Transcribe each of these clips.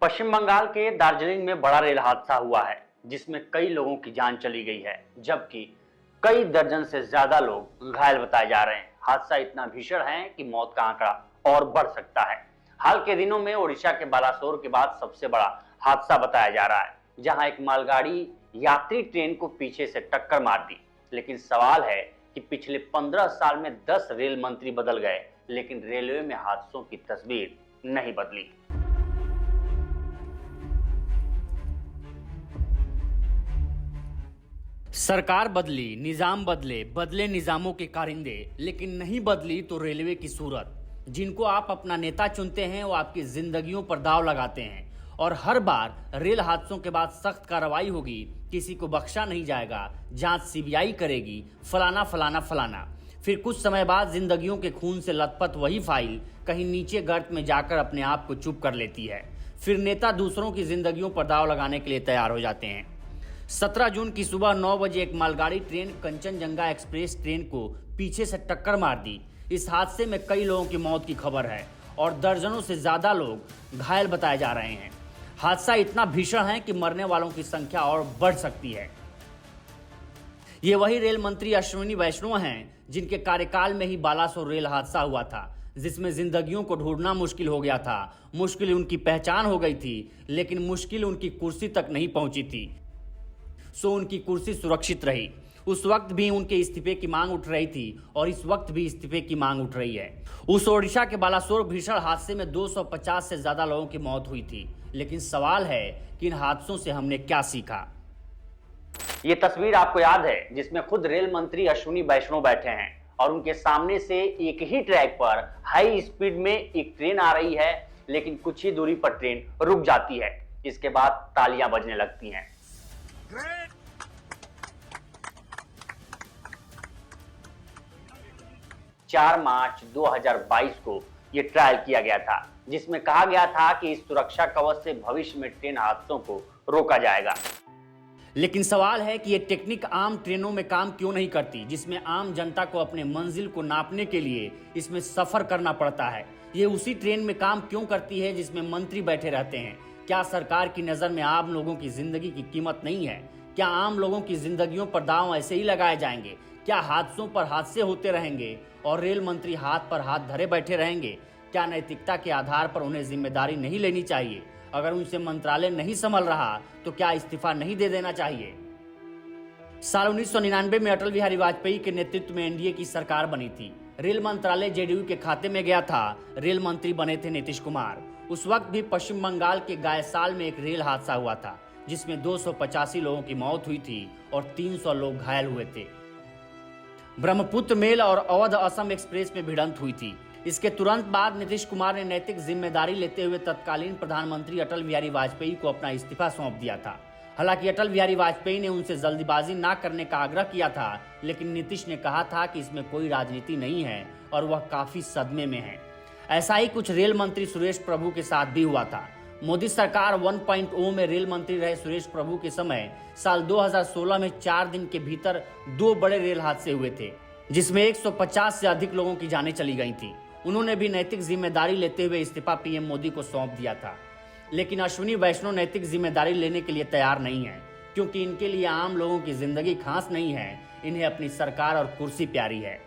पश्चिम बंगाल के दार्जिलिंग में बड़ा रेल हादसा हुआ है जिसमें कई लोगों की जान चली गई है, जबकि कई दर्जन से ज्यादा लोग घायल बताए जा रहे हैं। हादसा इतना भीषण है कि मौत का आंकड़ा और बढ़ सकता है। हाल के दिनों में ओडिशा के बालासोर के बाद सबसे बड़ा हादसा बताया जा रहा है, जहां एक मालगाड़ी यात्री ट्रेन को पीछे से टक्कर मार दी। लेकिन सवाल है कि पिछले 15 साल में 10 रेल मंत्री बदल गए, लेकिन रेलवे में हादसों की तस्वीर नहीं बदली। सरकार बदली, निजाम बदले, बदले निजामों के कारिंदे, लेकिन नहीं बदली तो रेलवे की सूरत। जिनको आप अपना नेता चुनते हैं वो आपकी जिंदगियों पर दाव लगाते हैं और हर बार रेल हादसों के बाद सख्त कार्रवाई होगी, किसी को बख्शा नहीं जाएगा, जांच सीबीआई करेगी, फलाना फलाना फलाना। फिर कुछ समय बाद जिंदगियों के खून से लथपथ वही फाइल कहीं नीचे गर्त में जाकर अपने आप को चुप कर लेती है। फिर नेता दूसरों की जिंदगियों पर दाव लगाने के लिए तैयार हो जाते हैं। 17 जून की सुबह 9 बजे एक मालगाड़ी ट्रेन कंचनजंगा एक्सप्रेस ट्रेन को पीछे से टक्कर मार दी। इस हादसे में कई लोगों की मौत की खबर है और दर्जनों से ज्यादा लोग घायल बताए जा रहे हैं। हादसा इतना भीषण है कि मरने वालों की संख्या और बढ़ सकती है। ये वही रेल मंत्री अश्विनी वैष्णव हैं जिनके कार्यकाल में ही बालासोर रेल हादसा हुआ था, जिसमें जिंदगियों को ढूंढना मुश्किल हो गया था। मुश्किल उनकी पहचान हो गई थी, लेकिन मुश्किल उनकी कुर्सी तक नहीं पहुंची थी, सो उनकी कुर्सी सुरक्षित रही। उस वक्त भी उनके इस्तीफे की मांग उठ रही थी और इस वक्त भी इस्तीफे की मांग उठ रही है। उस ओडिशा के बालासोर भीषण हादसे में 250 से ज्यादा लोगों की मौत हुई थी, लेकिन सवाल है कि इन हादसों से हमने क्या सीखा। ये तस्वीर आपको याद है जिसमें खुद रेल मंत्री अश्विनी वैष्णव बैठे हैं और उनके सामने से एक ही ट्रैक पर हाई स्पीड में एक ट्रेन आ रही है, लेकिन कुछ ही दूरी पर ट्रेन रुक जाती है। इसके बाद तालियां बजने लगती हैं। 4 मार्च 2022 को यह ट्रायल किया गया था, जिसमें कहा गया था कि इस सुरक्षा कवच से भविष्य में ट्रेन हादसों को रोका जाएगा। लेकिन सवाल है कि ये टेक्निक आम ट्रेनों में काम क्यों नहीं करती, जिसमें आम जनता को अपने मंजिल को नापने के लिए इसमें सफर करना पड़ता है। ये उसी ट्रेन में काम क्यों करती है जिसमें मंत्री बैठे रहते हैं। क्या सरकार की नजर में आम लोगों की जिंदगी की कीमत नहीं है? क्या आम लोगों की जिंदगियों पर दांव ऐसे ही लगाए जाएंगे? क्या हादसों पर हादसे होते रहेंगे और रेल मंत्री हाथ पर हाथ धरे बैठे रहेंगे? क्या नैतिकता के आधार पर उन्हें जिम्मेदारी नहीं लेनी चाहिए? अगर उनसे मंत्रालय नहीं संभल रहा तो क्या इस्तीफा नहीं दे देना चाहिए? साल 1999 में अटल बिहारी वाजपेयी के नेतृत्व में एनडीए की सरकार बनी थी। रेल मंत्रालय जेडीयू के खाते में गया था। रेल मंत्री बने थे नीतीश कुमार। उस वक्त भी पश्चिम बंगाल के गायसाल में एक रेल हादसा हुआ था, जिसमें 285 लोगों की मौत हुई थी और 300 लोग घायल हुए थे। ब्रह्मपुत्र मेल और अवध असम एक्सप्रेस में भिड़ंत हुई थी। इसके तुरंत बाद नीतीश कुमार ने नैतिक जिम्मेदारी लेते हुए तत्कालीन प्रधानमंत्री अटल बिहारी वाजपेयी को अपना इस्तीफा सौंप दिया था। हालांकि अटल बिहारी वाजपेयी ने उनसे जल्दबाजी ना करने का आग्रह किया था, लेकिन नीतीश ने कहा था कि इसमें कोई राजनीति नहीं है और वह काफी सदमे में है। ऐसा ही कुछ रेल मंत्री सुरेश प्रभु के साथ भी हुआ था। मोदी सरकार 1.0 में रेल मंत्री रहे सुरेश प्रभु के समय साल 2016 में 4 दिन के भीतर 2 बड़े रेल हादसे हुए थे, जिसमें 150 से अधिक लोगों की जानें चली गई थी। उन्होंने भी नैतिक जिम्मेदारी लेते हुए इस्तीफा पीएम मोदी को सौंप दिया था। लेकिन अश्विनी वैष्णव नैतिक जिम्मेदारी लेने के लिए तैयार नहीं है, क्योंकि इनके लिए आम लोगों की जिंदगी खास नहीं है, इन्हें अपनी सरकार और कुर्सी प्यारी है।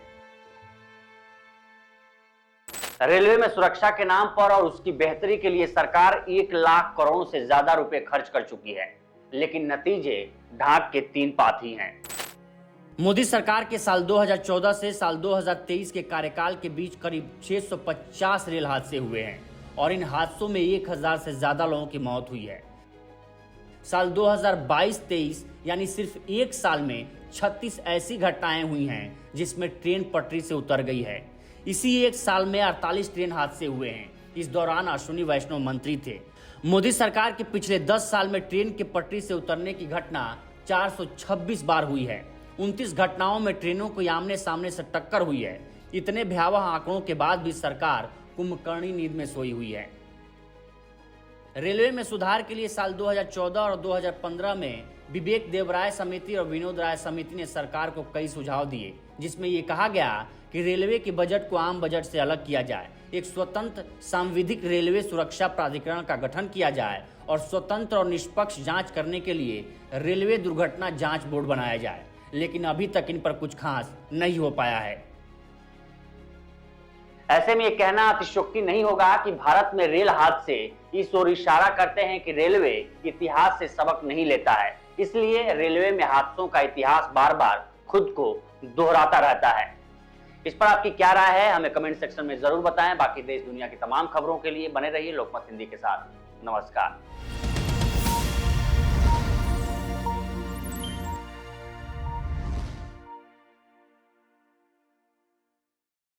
रेलवे में सुरक्षा के नाम पर और उसकी बेहतरी के लिए सरकार 1 लाख करोड़ से ज्यादा रुपए खर्च कर चुकी है, लेकिन नतीजे ढाक के 3 पाथी हैं। मोदी सरकार के साल 2014 से साल 2023 के कार्यकाल के बीच करीब 650 रेल हादसे हुए हैं और इन हादसों में 1000 से ज्यादा लोगों की मौत हुई है। साल 2022-23 यानी सिर्फ एक साल में 36 ऐसी घटनाएं हुई हैं जिसमें ट्रेन पटरी से उतर गई है। इसी एक साल में 48 ट्रेन हादसे हुए हैं। इस दौरान अश्विनी वैष्णव मंत्री थे। मोदी सरकार के पिछले 10 साल में ट्रेन के पटरी से उतरने की घटना 426 बार हुई है। 29 घटनाओं में ट्रेनों को आमने सामने से टक्कर हुई है। इतने भयावह आंकड़ों के बाद भी सरकार कुंभकर्णी नींद में सोई हुई है। रेलवे में सुधार के लिए साल 2014 और 2015 में विवेक देवराय समिति और विनोद राय समिति ने सरकार को कई सुझाव दिए, जिसमें ये कहा गया कि रेलवे के बजट को आम बजट से अलग किया जाए, एक स्वतंत्र सांविधिक रेलवे सुरक्षा प्राधिकरण का गठन किया जाए और स्वतंत्र और निष्पक्ष जांच करने के लिए रेलवे दुर्घटना जांच बोर्ड बनाया जाए। लेकिन अभी तक इन पर कुछ खास नहीं हो पाया है। ऐसे में यह कहना अतिशयोक्ति नहीं होगा कि भारत में रेल हादसे इस ओर इशारा करते हैं कि रेलवे इतिहास से सबक नहीं लेता है, इसलिए रेलवे में हादसों का इतिहास बार बार खुद को दोहराता रहता है। इस पर आपकी क्या राय है, हमें कमेंट सेक्शन में जरूर बताएं। बाकी देश दुनिया की तमाम खबरों के लिए बने रहिए लोकमत हिंदी के साथ। नमस्कार।